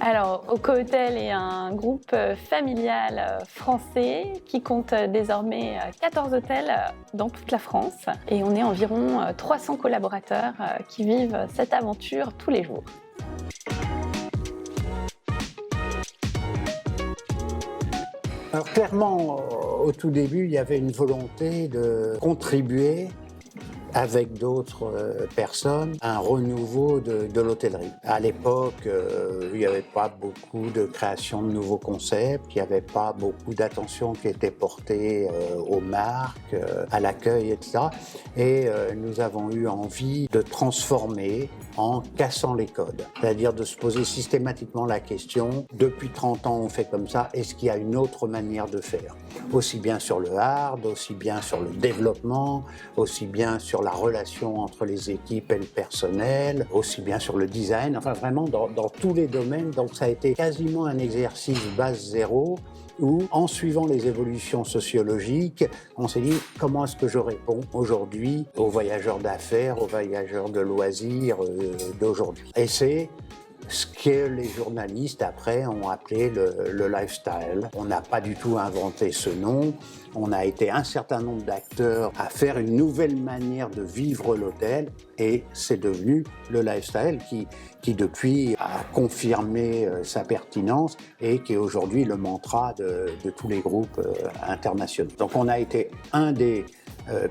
Alors, Oco-Hôtel est un groupe familial français qui compte désormais 14 hôtels dans toute la France. Et on est environ 300 collaborateurs qui vivent cette aventure tous les jours. Alors clairement, au tout début, il y avait une volonté de contribuer avec d'autres personnes, un renouveau de l'hôtellerie. À l'époque, il n'y avait pas beaucoup de création de nouveaux concepts, il n'y avait pas beaucoup d'attention qui était portée aux marques, à l'accueil, etc. Et nous avons eu envie de transformer en cassant les codes. C'est-à-dire de se poser systématiquement la question, depuis 30 ans on fait comme ça, est-ce qu'il y a une autre manière de faire? Aussi bien sur le hard, aussi bien sur le développement, aussi bien sur la relation entre les équipes et le personnel, aussi bien sur le design, enfin vraiment dans tous les domaines. Donc ça a été quasiment un exercice base zéro où, en suivant les évolutions sociologiques, on s'est dit comment est-ce que je réponds aujourd'hui aux voyageurs d'affaires, aux voyageurs de loisirs d'aujourd'hui. Et c'est ce que les journalistes après ont appelé le lifestyle. On n'a pas du tout inventé ce nom, on a été un certain nombre d'acteurs à faire une nouvelle manière de vivre l'hôtel et c'est devenu le lifestyle qui depuis a confirmé sa pertinence et qui est aujourd'hui le mantra de tous les groupes internationaux. Donc on a été un des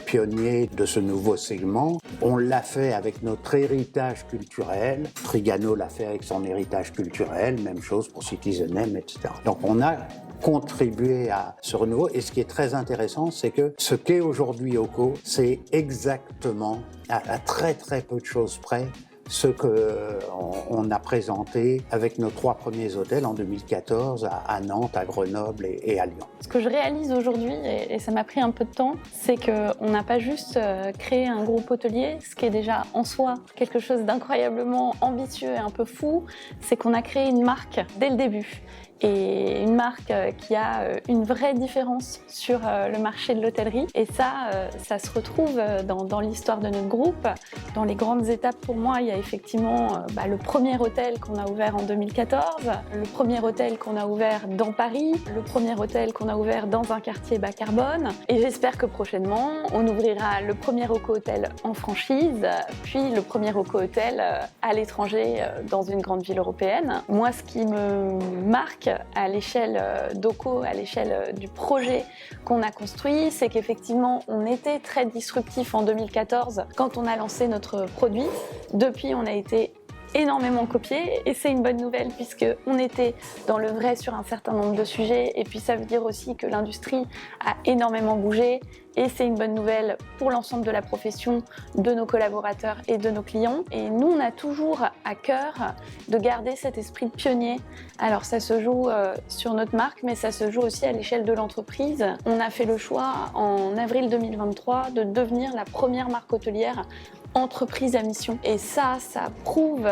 pionniers de ce nouveau segment. On l'a fait avec notre héritage culturel. Trigano l'a fait avec son héritage culturel, même chose pour Citizen M, etc. Donc on a contribué à ce renouveau et ce qui est très intéressant, c'est que ce qu'est aujourd'hui Oco, c'est exactement, à très très peu de choses près, ce qu'on a présenté avec nos 3 premiers hôtels en 2014 à Nantes, à Grenoble et à Lyon. Ce que je réalise aujourd'hui, et ça m'a pris un peu de temps, c'est qu'on n'a pas juste créé un groupe hôtelier, ce qui est déjà en soi quelque chose d'incroyablement ambitieux et un peu fou, c'est qu'on a créé une marque dès le début. Et une marque qui a une vraie différence sur le marché de l'hôtellerie. Et ça se retrouve dans l'histoire de notre groupe. Dans les grandes étapes, pour moi, il y a effectivement le premier hôtel qu'on a ouvert en 2014, le premier hôtel qu'on a ouvert dans Paris, le premier hôtel qu'on a ouvert dans un quartier bas carbone. Et j'espère que prochainement, on ouvrira le premier Oco-Hôtel en franchise, puis le premier Oco-Hôtel à l'étranger dans une grande ville européenne. Moi, ce qui me marque à l'échelle d'Oco, à l'échelle du projet qu'on a construit, c'est qu'effectivement, on était très disruptif en 2014 quand on a lancé notre produit. Depuis, on a été énormément copié et c'est une bonne nouvelle puisqu'on était dans le vrai sur un certain nombre de sujets et puis ça veut dire aussi que l'industrie a énormément bougé et c'est une bonne nouvelle pour l'ensemble de la profession, de nos collaborateurs et de nos clients. Et nous, on a toujours à cœur de garder cet esprit de pionnier. Alors ça se joue sur notre marque, mais ça se joue aussi à l'échelle de l'entreprise. On a fait le choix en avril 2023 de devenir la première marque hôtelière entreprise à mission. Et ça prouve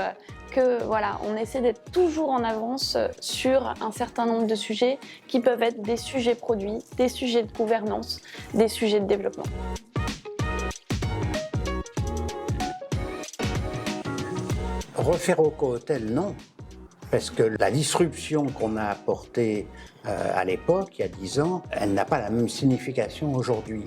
que voilà, on essaie d'être toujours en avance sur un certain nombre de sujets qui peuvent être des sujets produits, des sujets de gouvernance, des sujets de développement. Refaire Oco-Hôtel, non. Parce que la disruption qu'on a apportée à l'époque, il y a 10 ans, elle n'a pas la même signification aujourd'hui.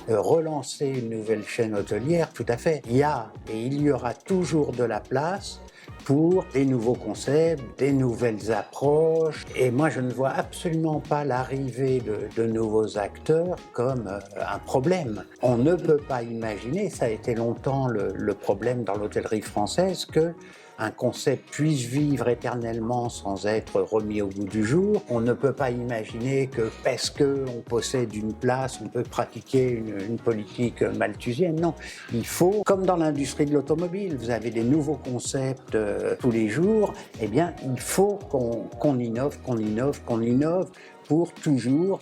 Relancer une nouvelle chaîne hôtelière, tout à fait. Il y a et il y aura toujours de la place pour des nouveaux concepts, des nouvelles approches. Et moi, je ne vois absolument pas l'arrivée de nouveaux acteurs comme un problème. On ne peut pas imaginer, ça a été longtemps le problème dans l'hôtellerie française, que un concept puisse vivre éternellement sans être remis au goût du jour. On ne peut pas imaginer que parce qu'on possède une place, on peut pratiquer une politique malthusienne. Non, il faut, comme dans l'industrie de l'automobile, vous avez des nouveaux concepts tous les jours, eh bien, il faut qu'on innove pour toujours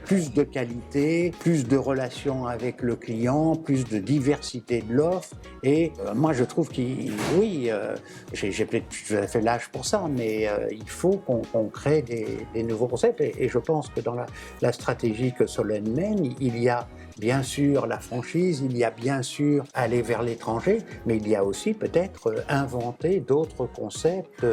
plus de qualité, plus de relations avec le client, plus de diversité de l'offre. Et moi, je trouve oui, j'ai peut-être tout à fait l'âge pour ça, mais il faut qu'on crée des nouveaux concepts. Et je pense que dans la stratégie que Solène mène, il y a bien sûr la franchise, il y a bien sûr aller vers l'étranger, mais il y a aussi peut-être inventer d'autres concepts,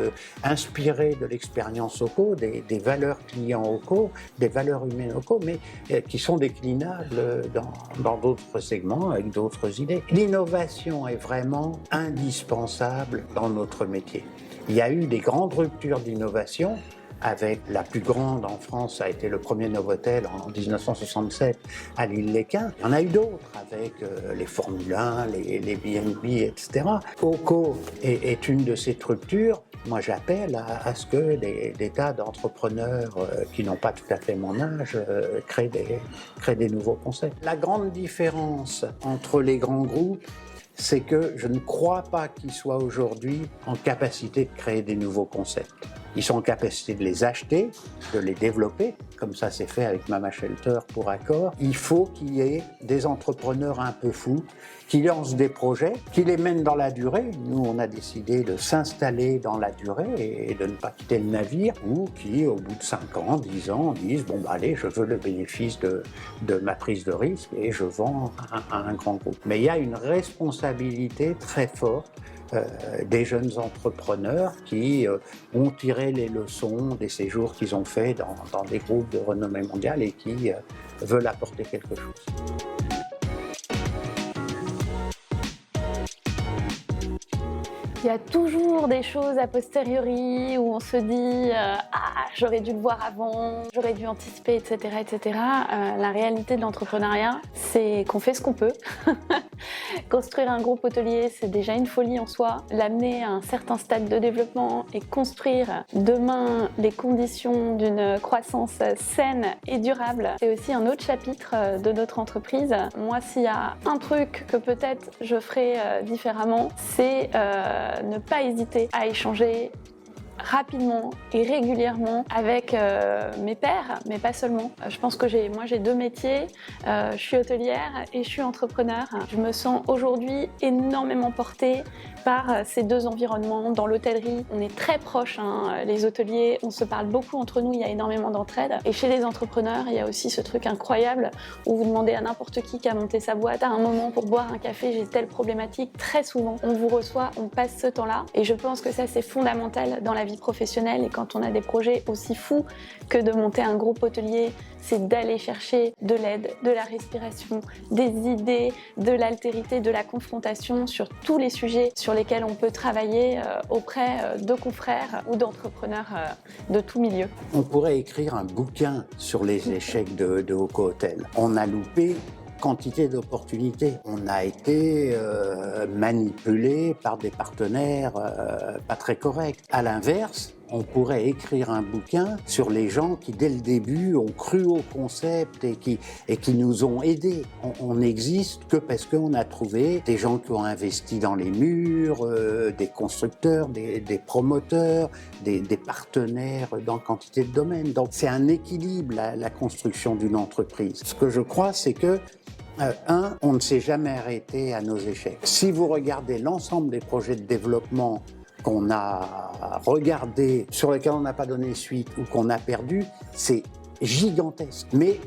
inspirés de l'expérience OCO, des valeurs clients OCO, des valeurs humaines OCO, mais qui sont déclinables dans d'autres segments avec d'autres idées. L'innovation est vraiment indispensable dans notre métier. Il y a eu des grandes ruptures d'innovation. Avec la plus grande en France, ça a été le premier Novotel en 1967 à l'Île-les-Quins. Il y en a eu d'autres avec les Formule 1, les BNB, etc. OCO est une de ces structures. Moi, j'appelle à ce que des tas d'entrepreneurs qui n'ont pas tout à fait mon âge créent des nouveaux concepts. La grande différence entre les grands groupes, c'est que je ne crois pas qu'ils soient aujourd'hui en capacité de créer des nouveaux concepts. Ils sont en capacité de les acheter, de les développer, comme ça c'est fait avec Mama Shelter pour Accor. Il faut qu'il y ait des entrepreneurs un peu fous qui lancent des projets, qui les mènent dans la durée. Nous, on a décidé de s'installer dans la durée et de ne pas quitter le navire, ou qui, au bout de 5 ans, 10 ans, disent « bon, bah, allez, je veux le bénéfice de ma prise de risque et je vends à un grand groupe ». Mais il y a une responsabilité très forte des jeunes entrepreneurs qui ont tiré les leçons des séjours qu'ils ont faits dans des groupes de renommée mondiale et qui veulent apporter quelque chose. Il y a toujours des choses a posteriori où on se dit j'aurais dû le voir avant, j'aurais dû anticiper, etc. etc. La réalité de l'entrepreneuriat, c'est qu'on fait ce qu'on peut. Construire un groupe hôtelier, c'est déjà une folie en soi. L'amener à un certain stade de développement et construire demain les conditions d'une croissance saine et durable, c'est aussi un autre chapitre de notre entreprise. Moi, s'il y a un truc que peut-être je ferais différemment, c'est ne pas hésiter à échanger rapidement et régulièrement avec mes pairs, mais pas seulement. Je pense que moi j'ai 2 métiers, je suis hôtelière et je suis entrepreneur. Je me sens aujourd'hui énormément portée par ces 2 environnements. Dans l'hôtellerie, on est très proches, les hôteliers, on se parle beaucoup entre nous, il y a énormément d'entraide. Et chez les entrepreneurs, il y a aussi ce truc incroyable où vous demandez à n'importe qui a monté sa boîte à un moment pour boire un café, j'ai telle problématique. Très souvent, on vous reçoit, on passe ce temps-là. Et je pense que ça, c'est fondamental dans la vie professionnelle. Et quand on a des projets aussi fous que de monter un groupe hôtelier, c'est d'aller chercher de l'aide, de la respiration, des idées, de l'altérité, de la confrontation sur tous les sujets sur lesquels on peut travailler auprès de confrères ou d'entrepreneurs de tout milieu. On pourrait écrire un bouquin sur les échecs de OCO Hôtel. On a loupé quantité d'opportunités. On a été manipulé par des partenaires pas très corrects. À l'inverse, on pourrait écrire un bouquin sur les gens qui, dès le début, ont cru au concept et qui nous ont aidés. On n'existe que parce qu'on a trouvé des gens qui ont investi dans les murs, des constructeurs, des promoteurs, des partenaires dans quantité de domaines. Donc c'est un équilibre, la construction d'une entreprise. Ce que je crois, c'est que on ne s'est jamais arrêté à nos échecs. Si vous regardez l'ensemble des projets de développement qu'on a regardés, sur lesquels on n'a pas donné suite ou qu'on a perdu, c'est gigantesque. Mais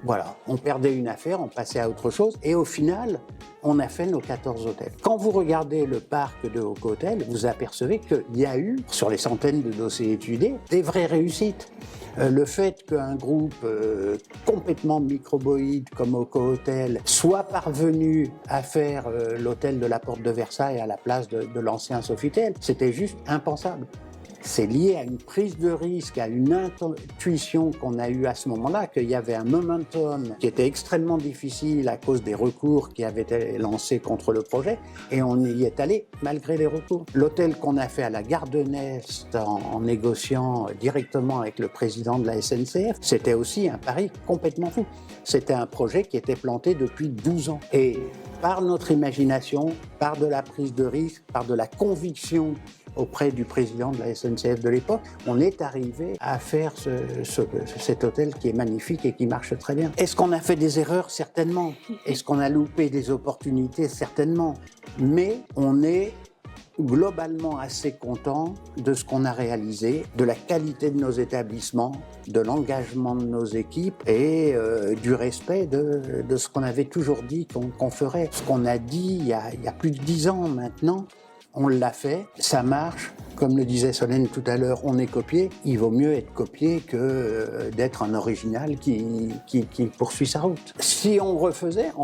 voilà, on perdait une affaire, on passait à autre chose et au final, on a fait nos 14 hôtels. Quand vous regardez le parc de OCO Hôtel, vous apercevez qu'il y a eu, sur les centaines de dossiers étudiés, des vraies réussites. Le fait qu'un groupe complètement microboïde comme OCO Hôtel soit parvenu à faire l'hôtel de la Porte de Versailles à la place de l'ancien Sofitel, c'était juste impensable. C'est lié à une prise de risque, à une intuition qu'on a eue à ce moment-là, qu'il y avait un momentum qui était extrêmement difficile à cause des recours qui avaient été lancés contre le projet, et on y est allé malgré les recours. L'hôtel qu'on a fait à la Gare de Nest en négociant directement avec le président de la SNCF, c'était aussi un pari complètement fou. C'était un projet qui était planté depuis 12 ans. Et par notre imagination, par de la prise de risque, par de la conviction auprès du président de la SNCF de l'époque, on est arrivé à faire cet hôtel qui est magnifique et qui marche très bien. Est-ce qu'on a fait des erreurs? Certainement. Est-ce qu'on a loupé des opportunités? Certainement. Mais on est globalement assez contents de ce qu'on a réalisé, de la qualité de nos établissements, de l'engagement de nos équipes et du respect de ce qu'on avait toujours dit qu'on ferait. Ce qu'on a dit il y a plus de 10 ans maintenant, on l'a fait, ça marche. Comme le disait Solène tout à l'heure, on est copié. Il vaut mieux être copié que d'être un original qui poursuit sa route. Si on refaisait, on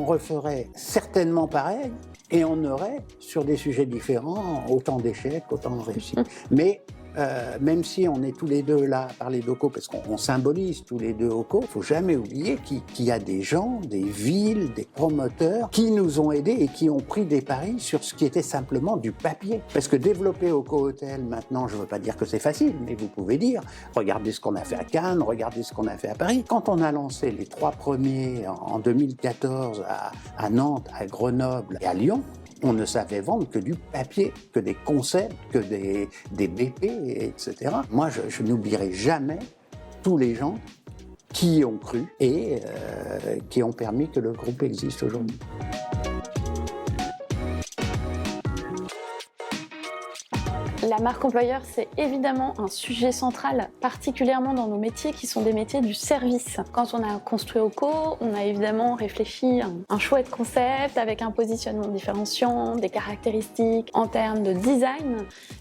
referait certainement pareil et on aurait, sur des sujets différents, autant d'échecs, autant de réussites. Mais même si on est tous les deux là à parler d'OCO, parce qu'on symbolise tous les deux OCO, il ne faut jamais oublier qu'il y a des gens, des villes, des promoteurs qui nous ont aidés et qui ont pris des paris sur ce qui était simplement du papier. Parce que développer OCO Hotel maintenant, je ne veux pas dire que c'est facile, mais vous pouvez dire, regardez ce qu'on a fait à Cannes, regardez ce qu'on a fait à Paris. Quand on a lancé les 3 premiers en 2014 à Nantes, à Grenoble et à Lyon, on ne savait vendre que du papier, que des concepts, que des BP, etc. Moi, je n'oublierai jamais tous les gens qui y ont cru et qui ont permis que le groupe existe aujourd'hui. La marque employeur, c'est évidemment un sujet central, particulièrement dans nos métiers qui sont des métiers du service. Quand on a construit OCO, on a évidemment réfléchi à un chouette concept avec un positionnement différenciant, des caractéristiques en termes de design,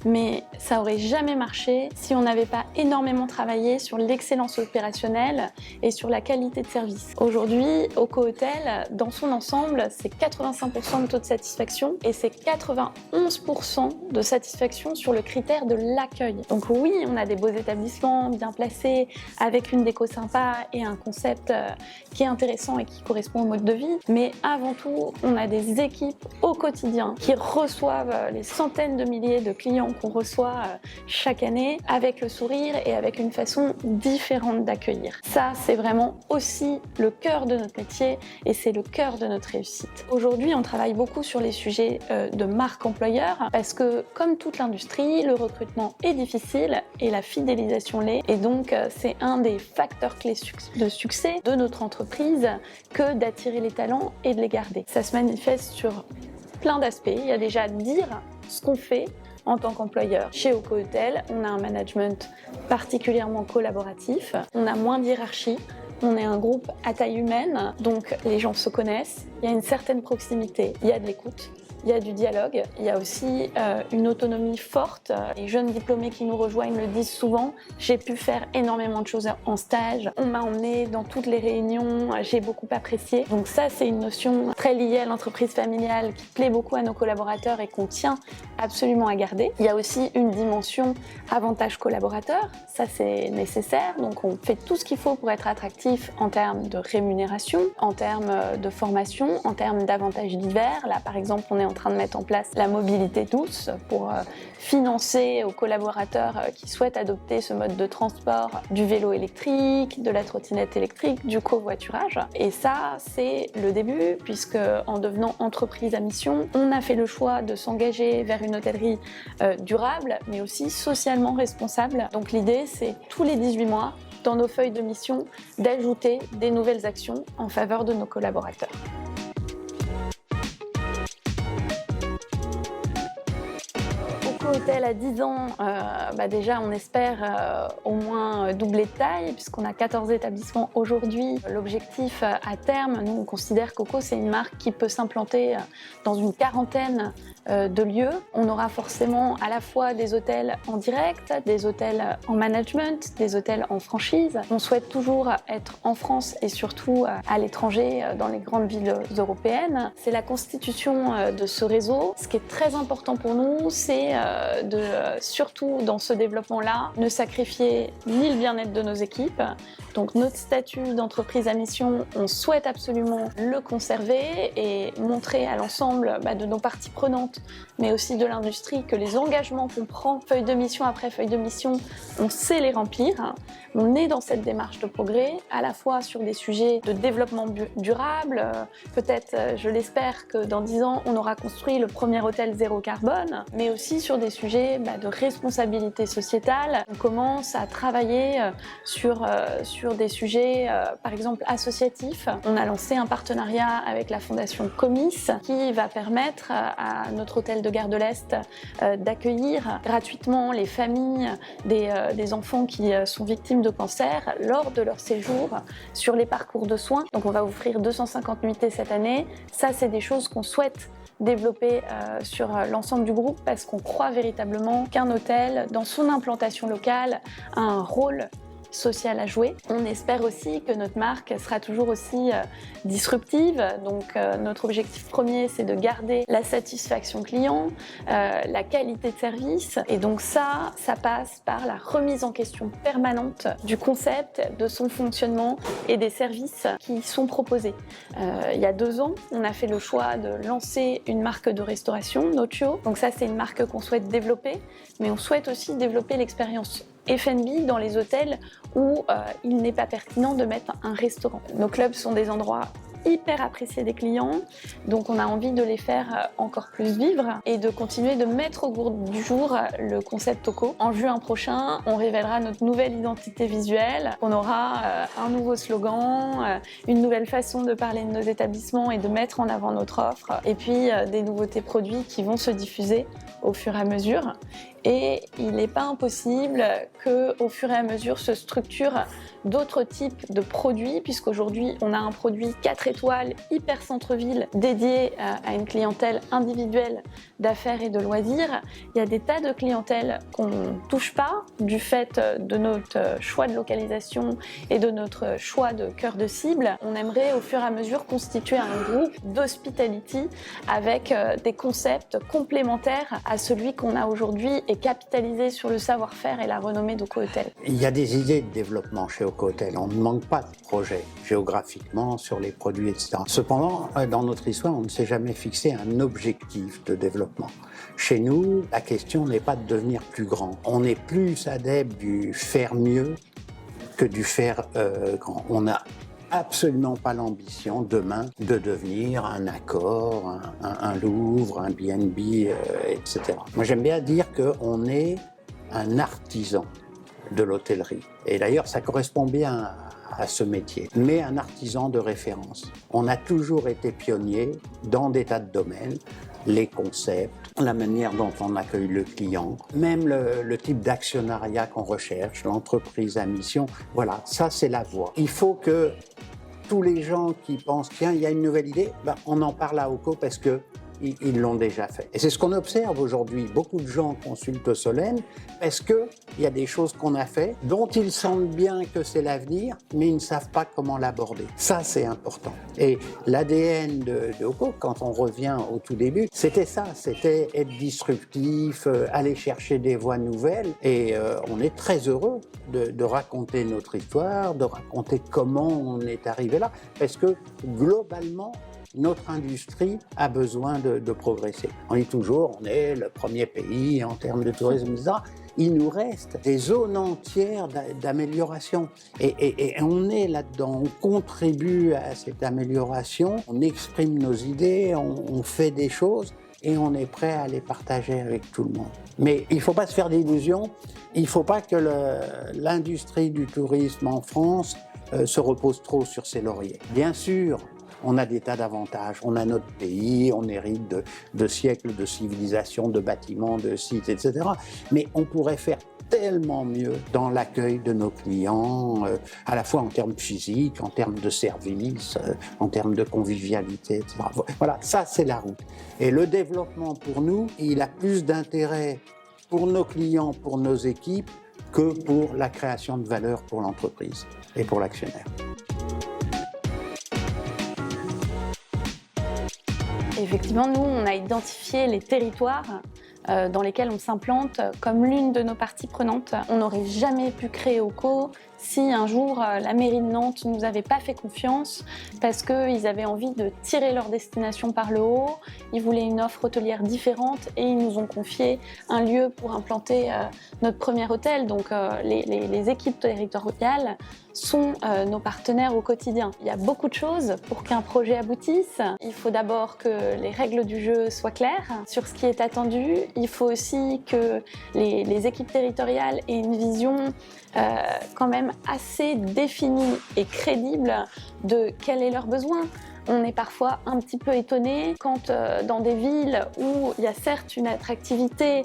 mais ça aurait jamais marché si on n'avait pas énormément travaillé sur l'excellence opérationnelle et sur la qualité de service. Aujourd'hui, OCO Hotel, dans son ensemble, c'est 85% de taux de satisfaction et c'est 91% de satisfaction sur le critère de l'accueil. Donc oui, on a des beaux établissements bien placés, avec une déco sympa et un concept qui est intéressant et qui correspond au mode de vie, mais avant tout, on a des équipes au quotidien qui reçoivent les centaines de milliers de clients qu'on reçoit chaque année avec le sourire et avec une façon différente d'accueillir. Ça, c'est vraiment aussi le cœur de notre métier et c'est le cœur de notre réussite. Aujourd'hui, on travaille beaucoup sur les sujets de marque employeur parce que, comme toute l'industrie, le recrutement est difficile et la fidélisation l'est. Et donc, c'est un des facteurs clés de succès de notre entreprise que d'attirer les talents et de les garder. Ça se manifeste sur plein d'aspects. Il y a déjà dire ce qu'on fait en tant qu'employeur. Chez OCO Hotel, on a un management particulièrement collaboratif, on a moins d'hierarchie. On est un groupe à taille humaine, donc les gens se connaissent, il y a une certaine proximité, il y a de l'écoute. Il y a du dialogue, il y a aussi une autonomie forte. Les jeunes diplômés qui nous rejoignent le disent souvent, j'ai pu faire énormément de choses en stage, on m'a emmené dans toutes les réunions, j'ai beaucoup apprécié. Donc ça, c'est une notion très liée à l'entreprise familiale qui plaît beaucoup à nos collaborateurs et qu'on tient absolument à garder. Il y a aussi une dimension avantage collaborateur, ça c'est nécessaire, donc on fait tout ce qu'il faut pour être attractif en termes de rémunération, en termes de formation, en termes d'avantages divers. Là par exemple, on est en train de mettre en place la mobilité douce pour financer aux collaborateurs qui souhaitent adopter ce mode de transport du vélo électrique, de la trottinette électrique, du covoiturage. Et ça, c'est le début, puisque en devenant entreprise à mission, on a fait le choix de s'engager vers une hôtellerie durable, mais aussi socialement responsable. Donc l'idée, c'est tous les 18 mois, dans nos feuilles de mission, d'ajouter des nouvelles actions en faveur de nos collaborateurs. Hôtel à 10 ans, déjà on espère au moins doubler de taille puisqu'on a 14 établissements aujourd'hui. L'objectif à terme, nous on considère qu'OCO c'est une marque qui peut s'implanter dans une quarantaine de lieux. On aura forcément à la fois des hôtels en direct, des hôtels en management, des hôtels en franchise. On souhaite toujours être en France et surtout à l'étranger dans les grandes villes européennes. C'est la constitution de ce réseau. Ce qui est très important pour nous, c'est surtout dans ce développement-là, ne sacrifier ni le bien-être de nos équipes. Donc notre statut d'entreprise à mission, on souhaite absolument le conserver et montrer à l'ensemble de nos parties prenantes, mais aussi de l'industrie, que les engagements qu'on prend feuille de mission après feuille de mission, on sait les remplir. On est dans cette démarche de progrès, à la fois sur des sujets de développement durable. Peut-être, je l'espère, que dans 10 ans, on aura construit le premier hôtel zéro carbone, mais aussi sur des sujets de responsabilité sociétale. On commence à travailler sur des sujets, par exemple, associatifs. On a lancé un partenariat avec la fondation Comis qui va permettre à notre hôtel de Gare de l'Est d'accueillir gratuitement les familles des enfants qui sont victimes de cancer lors de leur séjour sur les parcours de soins. Donc on va offrir 250 nuitées cette année. Ça, c'est des choses qu'on souhaite développer sur l'ensemble du groupe parce qu'on croit véritablement qu'un hôtel, dans son implantation locale, a un rôle social à jouer. On espère aussi que notre marque sera toujours aussi disruptive. Donc notre objectif premier, c'est de garder la satisfaction client, la qualité de service. Et donc ça passe par la remise en question permanente du concept, de son fonctionnement et des services qui y sont proposés. Il y a 2 ans, on a fait le choix de lancer une marque de restauration, Noccio. Donc ça, c'est une marque qu'on souhaite développer, mais on souhaite aussi développer l'expérience F&B dans les hôtels où il n'est pas pertinent de mettre un restaurant. Nos clubs sont des endroits hyper appréciés des clients, donc on a envie de les faire encore plus vivre et de continuer de mettre au goût du jour le concept Toco. En juin prochain, on révélera notre nouvelle identité visuelle, on aura un nouveau slogan, une nouvelle façon de parler de nos établissements et de mettre en avant notre offre, et puis des nouveautés produits qui vont se diffuser au fur et à mesure. Et il n'est pas impossible qu'au fur et à mesure se structurent d'autres types de produits, puisqu'aujourd'hui on a un produit 4 étoiles hyper centre-ville dédié à une clientèle individuelle d'affaires et de loisirs. Il y a des tas de clientèles qu'on ne touche pas du fait de notre choix de localisation et de notre choix de cœur de cible. On aimerait au fur et à mesure constituer un groupe d'hospitality avec des concepts complémentaires à celui qu'on a aujourd'hui et capitaliser sur le savoir-faire et la renommée d'Oko-Hôtel. Il y a des idées de développement chezOko-Hôtel. On ne manque pas de projets géographiquement sur les produits, etc. Cependant, dans notre histoire, on ne s'est jamais fixé un objectif de développement. Chez nous, la question n'est pas de devenir plus grand. On est plus adepte du faire mieux que du faire grand. On n'a absolument pas l'ambition demain de devenir un Accor, un Louvre, un B&B, etc. Moi, j'aime bien dire qu'on est un artisan de l'hôtellerie. Et d'ailleurs, ça correspond bien à ce métier, mais un artisan de référence. On a toujours été pionnier dans des tas de domaines, les concepts, la manière dont on accueille le client, même le type d'actionnariat qu'on recherche, l'entreprise à mission. Voilà, ça c'est la voie. Il faut que tous les gens qui pensent, tiens, il y a une nouvelle idée, on en parle à Oko parce que ils l'ont déjà fait. Et c'est ce qu'on observe aujourd'hui. Beaucoup de gens consultent Solène parce qu'il y a des choses qu'on a fait dont ils sentent bien que c'est l'avenir, mais ils ne savent pas comment l'aborder. Ça, c'est important. Et l'ADN de Oko, quand on revient au tout début, c'était ça. C'était être disruptif, aller chercher des voies nouvelles. Et on est très heureux de raconter notre histoire, de raconter comment on est arrivé là. Parce que globalement, notre industrie a besoin de progresser. On dit toujours, on est le premier pays en termes de tourisme, etc. Il nous reste des zones entières d'amélioration. Et on est là-dedans, on contribue à cette amélioration, on exprime nos idées, on fait des choses et on est prêt à les partager avec tout le monde. Mais il ne faut pas se faire d'illusions, il ne faut pas que l'industrie du tourisme en France se repose trop sur ses lauriers. Bien sûr, on a des tas d'avantages. On a notre pays, on hérite de siècles de civilisation, de bâtiments, de sites, etc. Mais on pourrait faire tellement mieux dans l'accueil de nos clients, à la fois en termes physiques, en termes de services, en termes de convivialité, etc. Voilà, ça c'est la route. Et le développement pour nous, il a plus d'intérêt pour nos clients, pour nos équipes, que pour la création de valeur pour l'entreprise et pour l'actionnaire. Effectivement, nous, on a identifié les territoires dans lesquels on s'implante comme l'une de nos parties prenantes. On n'aurait jamais pu créer Oko si un jour la mairie de Nantes ne nous avait pas fait confiance parce qu'ils avaient envie de tirer leur destination par le haut, ils voulaient une offre hôtelière différente et ils nous ont confié un lieu pour implanter notre premier hôtel. Donc les équipes territoriales sont nos partenaires au quotidien. Il y a beaucoup de choses pour qu'un projet aboutisse. Il faut d'abord que les règles du jeu soient claires sur ce qui est attendu. Il faut aussi que les équipes territoriales aient une vision quand même assez définie et crédible de quel est leur besoin. On est parfois un petit peu étonné quand dans des villes où il y a certes une attractivité,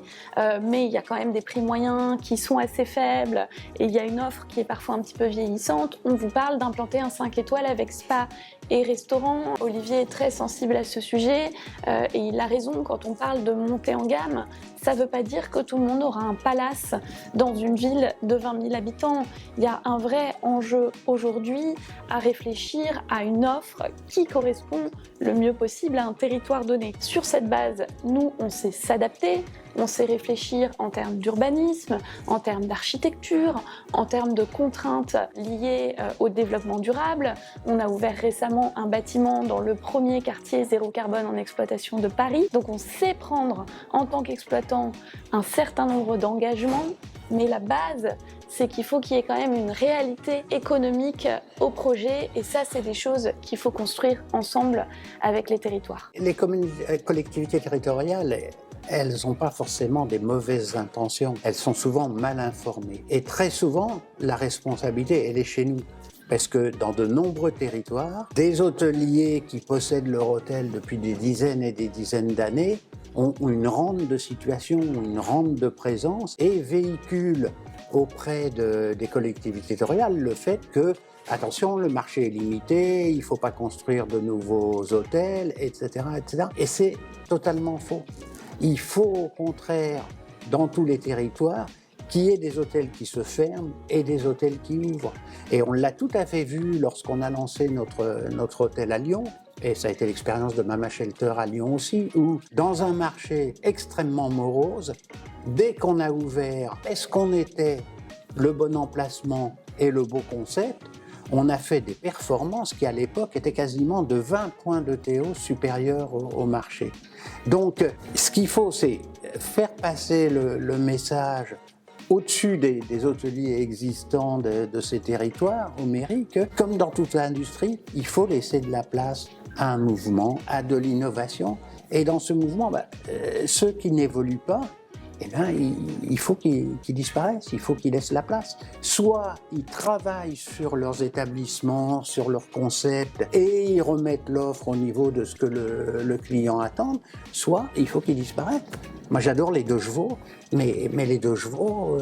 mais il y a quand même des prix moyens qui sont assez faibles et il y a une offre qui est parfois un petit peu vieillissante, on vous parle d'implanter un 5 étoiles avec spa et restaurant. Olivier est très sensible à ce sujet et il a raison quand on parle de montée en gamme. Ça ne veut pas dire que tout le monde aura un palace dans une ville de 20 000 habitants. Il y a un vrai enjeu aujourd'hui à réfléchir à une offre qui correspond le mieux possible à un territoire donné. Sur cette base, nous, on sait s'adapter. On sait réfléchir en termes d'urbanisme, en termes d'architecture, en termes de contraintes liées au développement durable. On a ouvert récemment un bâtiment dans le premier quartier zéro carbone en exploitation de Paris. Donc on sait prendre en tant qu'exploitant un certain nombre d'engagements, mais la base, c'est qu'il faut qu'il y ait quand même une réalité économique au projet et ça, c'est des choses qu'il faut construire ensemble avec les territoires. Les collectivités territoriales, elles n'ont pas forcément des mauvaises intentions. Elles sont souvent mal informées. Et très souvent, la responsabilité, elle est chez nous. Parce que dans de nombreux territoires, des hôteliers qui possèdent leur hôtel depuis des dizaines et des dizaines d'années ont une rente de situation, une rente de présence et véhiculent auprès des collectivités territoriales le fait que, attention, le marché est limité, il ne faut pas construire de nouveaux hôtels, etc., etc. Et c'est totalement faux. Il faut au contraire, dans tous les territoires, qu'il y ait des hôtels qui se ferment et des hôtels qui ouvrent. Et on l'a tout à fait vu lorsqu'on a lancé notre hôtel à Lyon, et ça a été l'expérience de Mama Shelter à Lyon aussi, où dans un marché extrêmement morose, dès qu'on a ouvert, est-ce qu'on était le bon emplacement et le beau concept, on a fait des performances qui à l'époque étaient quasiment de 20 points de TO supérieurs au marché. Donc ce qu'il faut, c'est faire passer le message au-dessus des hôteliers existants de ces territoires, aux mairies, que comme dans toute l'industrie, il faut laisser de la place à un mouvement, à de l'innovation. Et dans ce mouvement, ceux qui n'évoluent pas, eh bien, il faut qu'ils disparaissent, il faut qu'ils laissent la place. Soit ils travaillent sur leurs établissements, sur leurs concepts, et ils remettent l'offre au niveau de ce que le client attend, soit il faut qu'ils disparaissent. Moi, j'adore les 2 chevaux, mais les 2 chevaux,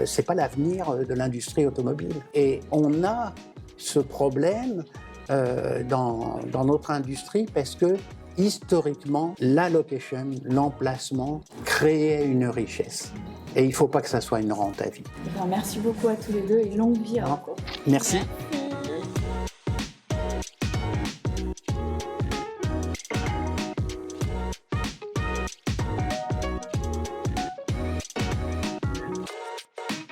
c'est pas l'avenir de l'industrie automobile. Et on a ce problème dans notre industrie parce que historiquement, la location, l'emplacement, créait une richesse. Et il ne faut pas que ça soit une rente à vie. Merci beaucoup à tous les deux et longue vie à vous. Merci.